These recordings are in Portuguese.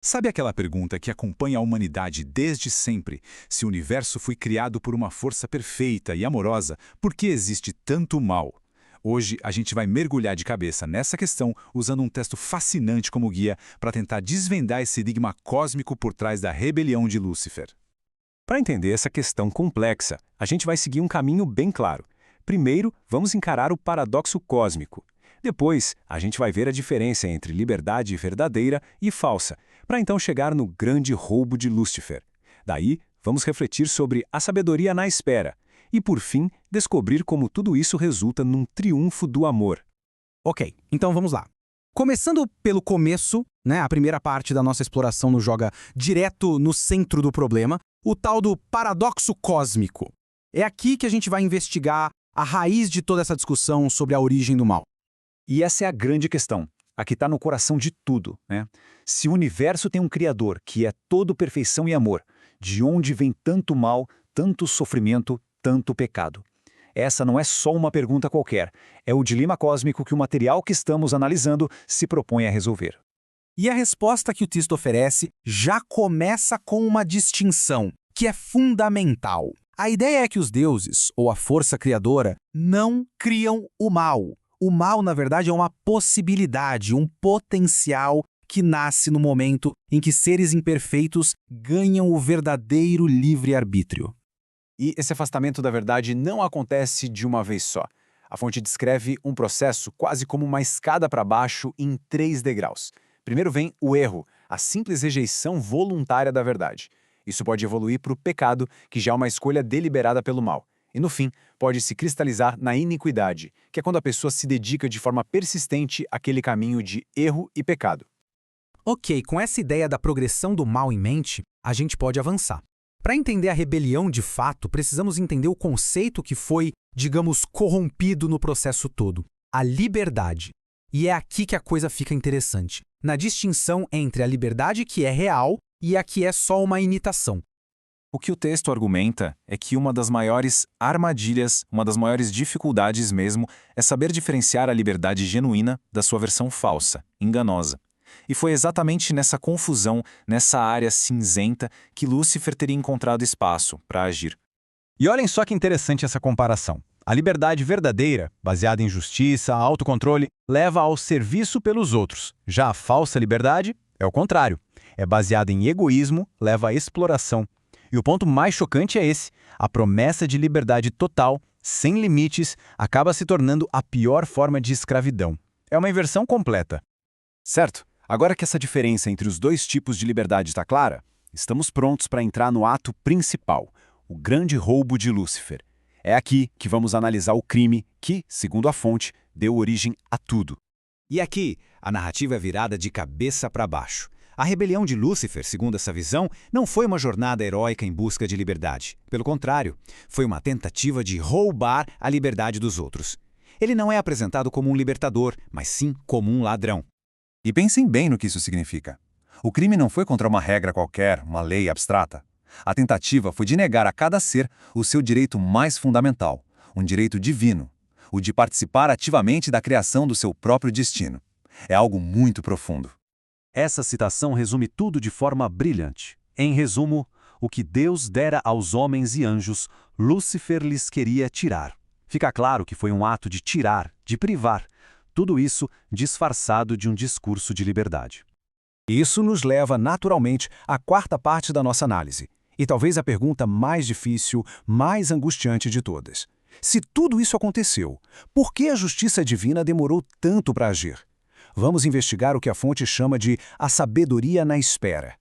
Sabe aquela pergunta que acompanha a humanidade desde sempre? Se o universo foi criado por uma força perfeita e amorosa, por que existe tanto mal? Hoje a gente vai mergulhar de cabeça nessa questão usando um texto fascinante como guia para tentar desvendar esse enigma cósmico por trás da rebelião de Lúcifer. Para entender essa questão complexa, a gente vai seguir um caminho bem claro. Primeiro, vamos encarar o paradoxo cósmico. Depois, a gente vai ver a diferença entre liberdade verdadeira e falsa, para então chegar no grande roubo de Lúcifer. Daí, vamos refletir sobre a sabedoria na espera. E, por fim, descobrir como tudo isso resulta num triunfo do amor. Ok, então vamos lá. Começando pelo começo, a primeira parte da nossa exploração nos joga direto no centro do problema, o tal do paradoxo cósmico. É aqui que a gente vai investigar a raiz de toda essa discussão sobre a origem do mal. E essa é a grande questão. Aqui está no coração de tudo, né? Se o universo tem um Criador que é todo perfeição e amor, de onde vem tanto mal, tanto sofrimento, tanto pecado? Essa não é só uma pergunta qualquer, é o dilema cósmico que o material que estamos analisando se propõe a resolver. E a resposta que o texto oferece já começa com uma distinção, que é fundamental. A ideia é que os deuses, ou a força criadora, não criam o mal. O mal, na verdade, é uma possibilidade, um potencial que nasce no momento em que seres imperfeitos ganham o verdadeiro livre-arbítrio. E esse afastamento da verdade não acontece de uma vez só. A fonte descreve um processo quase como uma escada para baixo em 3 degraus. Primeiro vem o erro, a simples rejeição voluntária da verdade. Isso pode evoluir para o pecado, que já é uma escolha deliberada pelo mal. E, no fim, pode se cristalizar na iniquidade, que é quando a pessoa se dedica de forma persistente àquele caminho de erro e pecado. Ok, com essa ideia da progressão do mal em mente, a gente pode avançar. Para entender a rebelião de fato, precisamos entender o conceito que foi, digamos, corrompido no processo todo: a liberdade. E é aqui que a coisa fica interessante, na distinção entre a liberdade que é real e a que é só uma imitação. O que o texto argumenta é que uma das maiores armadilhas, uma das maiores dificuldades mesmo, é saber diferenciar a liberdade genuína da sua versão falsa, enganosa. E foi exatamente nessa confusão, nessa área cinzenta, que Lúcifer teria encontrado espaço para agir. E olhem só que interessante essa comparação. A liberdade verdadeira, baseada em justiça, autocontrole, leva ao serviço pelos outros. Já a falsa liberdade é o contrário. É baseada em egoísmo, leva à exploração. E o ponto mais chocante é esse: a promessa de liberdade total, sem limites, acaba se tornando a pior forma de escravidão. É uma inversão completa. Certo? Agora que essa diferença entre os dois tipos de liberdade está clara, estamos prontos para entrar no ato principal, o grande roubo de Lúcifer. É aqui que vamos analisar o crime que, segundo a fonte, deu origem a tudo. E aqui, a narrativa é virada de cabeça para baixo. A rebelião de Lúcifer, segundo essa visão, não foi uma jornada heróica em busca de liberdade. Pelo contrário, foi uma tentativa de roubar a liberdade dos outros. Ele não é apresentado como um libertador, mas sim como um ladrão. E pensem bem no que isso significa. O crime não foi contra uma regra qualquer, uma lei abstrata. A tentativa foi de negar a cada ser o seu direito mais fundamental, um direito divino, o de participar ativamente da criação do seu próprio destino. É algo muito profundo. Essa citação resume tudo de forma brilhante. Em resumo, o que Deus dera aos homens e anjos, Lúcifer lhes queria tirar. Fica claro que foi um ato de tirar, de privar. Tudo isso disfarçado de um discurso de liberdade. Isso nos leva, naturalmente, à quarta parte da nossa análise. E talvez a pergunta mais difícil, mais angustiante de todas. Se tudo isso aconteceu, por que a justiça divina demorou tanto para agir? Vamos investigar o que a fonte chama de a sabedoria na espera.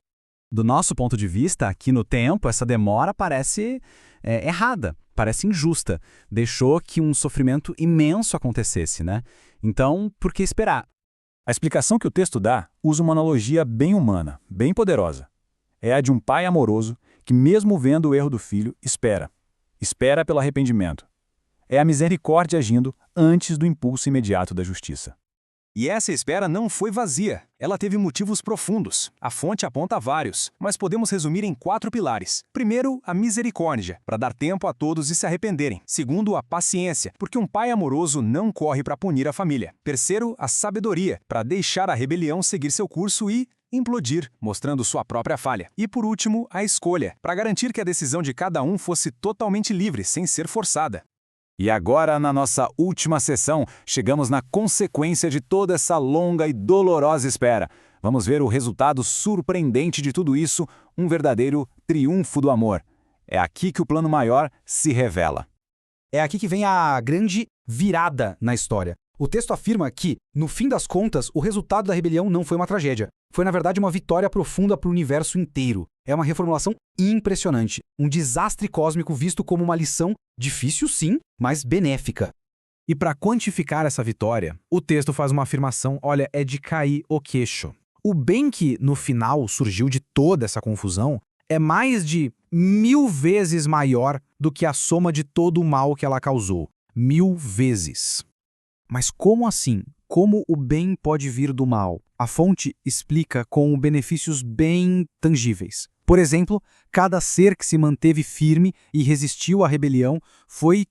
Do nosso ponto de vista, aqui no tempo, essa demora parece errada, parece injusta. Deixou que um sofrimento imenso acontecesse, né? Então, por que esperar? A explicação que o texto dá usa uma analogia bem humana, bem poderosa. É a de um pai amoroso que, mesmo vendo o erro do filho, espera. Espera pelo arrependimento. É a misericórdia agindo antes do impulso imediato da justiça. E essa espera não foi vazia. Ela teve motivos profundos. A fonte aponta vários, mas podemos resumir em 4 pilares. Primeiro, a misericórdia, para dar tempo a todos de se arrependerem. Segundo, a paciência, porque um pai amoroso não corre para punir a família. Terceiro, a sabedoria, para deixar a rebelião seguir seu curso. E, implodir, mostrando sua própria falha. E por último, a escolha, para garantir que a decisão de cada um fosse totalmente livre, sem ser forçada. E agora, na nossa última sessão, chegamos na consequência de toda essa longa e dolorosa espera. Vamos ver o resultado surpreendente de tudo isso, um verdadeiro triunfo do amor. É aqui que o plano maior se revela. É aqui que vem a grande virada na história. O texto afirma que, no fim das contas, o resultado da rebelião não foi uma tragédia. Foi, na verdade, uma vitória profunda para o universo inteiro. É uma reformulação impressionante. Um desastre cósmico visto como uma lição difícil, sim, mas benéfica. E para quantificar essa vitória, o texto faz uma afirmação, olha, é de cair o queixo. O bem que, no final, surgiu de toda essa confusão é mais de 1000 vezes maior do que a soma de todo o mal que ela causou. 1000 vezes. Mas como assim? Como o bem pode vir do mal? A fonte explica com benefícios bem tangíveis. Por exemplo, cada ser que se manteve firme e resistiu à rebelião foi,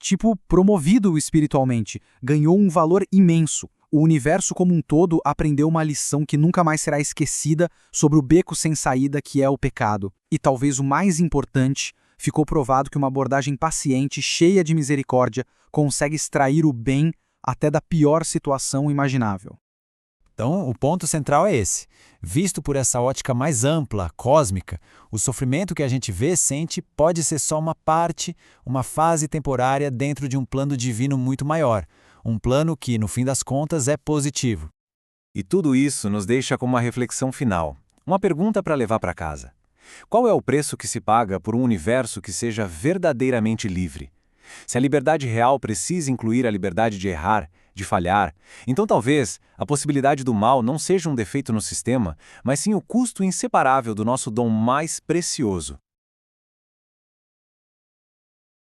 promovido espiritualmente, ganhou um valor imenso. O universo como um todo aprendeu uma lição que nunca mais será esquecida sobre o beco sem saída que é o pecado. E talvez o mais importante, ficou provado que uma abordagem paciente, cheia de misericórdia, consegue extrair o bem até da pior situação imaginável. Então, o ponto central é esse. Visto por essa ótica mais ampla, cósmica, o sofrimento que a gente vê, sente, pode ser só uma parte, uma fase temporária dentro de um plano divino muito maior. Um plano que, no fim das contas, é positivo. E tudo isso nos deixa com uma reflexão final. Uma pergunta para levar para casa. Qual é o preço que se paga por um universo que seja verdadeiramente livre? Se a liberdade real precisa incluir a liberdade de errar, de falhar, então talvez a possibilidade do mal não seja um defeito no sistema, mas sim o custo inseparável do nosso dom mais precioso,